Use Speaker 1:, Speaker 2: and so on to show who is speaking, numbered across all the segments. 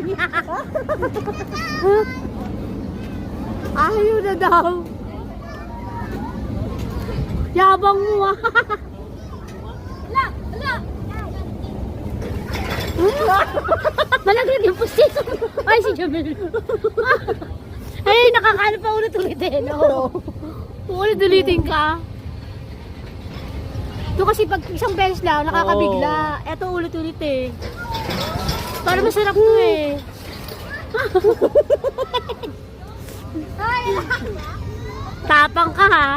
Speaker 1: niya. Ayaw na daw. Yabang mo ah. Malaglag yung pustiso. Ay, si Jamil. Ay, nakakano pa ulit-ulit eh. No? Ulit-ulitin ka. Ito kasi pag isang beses lang, nakakabigla. Ito ulit-ulit eh. Para masarap to eh. Tapang ka ha.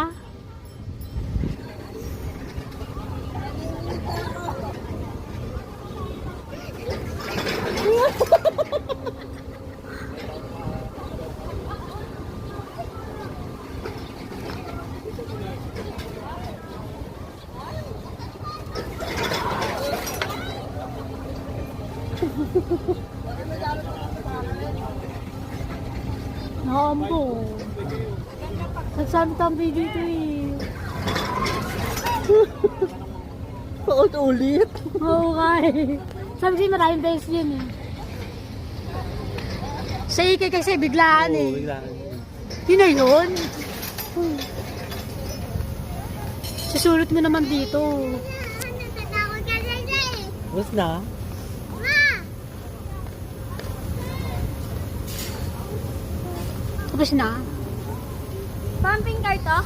Speaker 1: Naambo. Nagsamtambi dito eh.
Speaker 2: Paulit-ulit.
Speaker 1: Oo nga eh. Sabi siya maraming beses yun eh. Sa ikay kasi biglaan eh.
Speaker 2: Biglaan.
Speaker 1: Yun na yun. Susulot mo naman dito.
Speaker 2: Bus na?
Speaker 1: Tapos na.
Speaker 3: Pumping car to?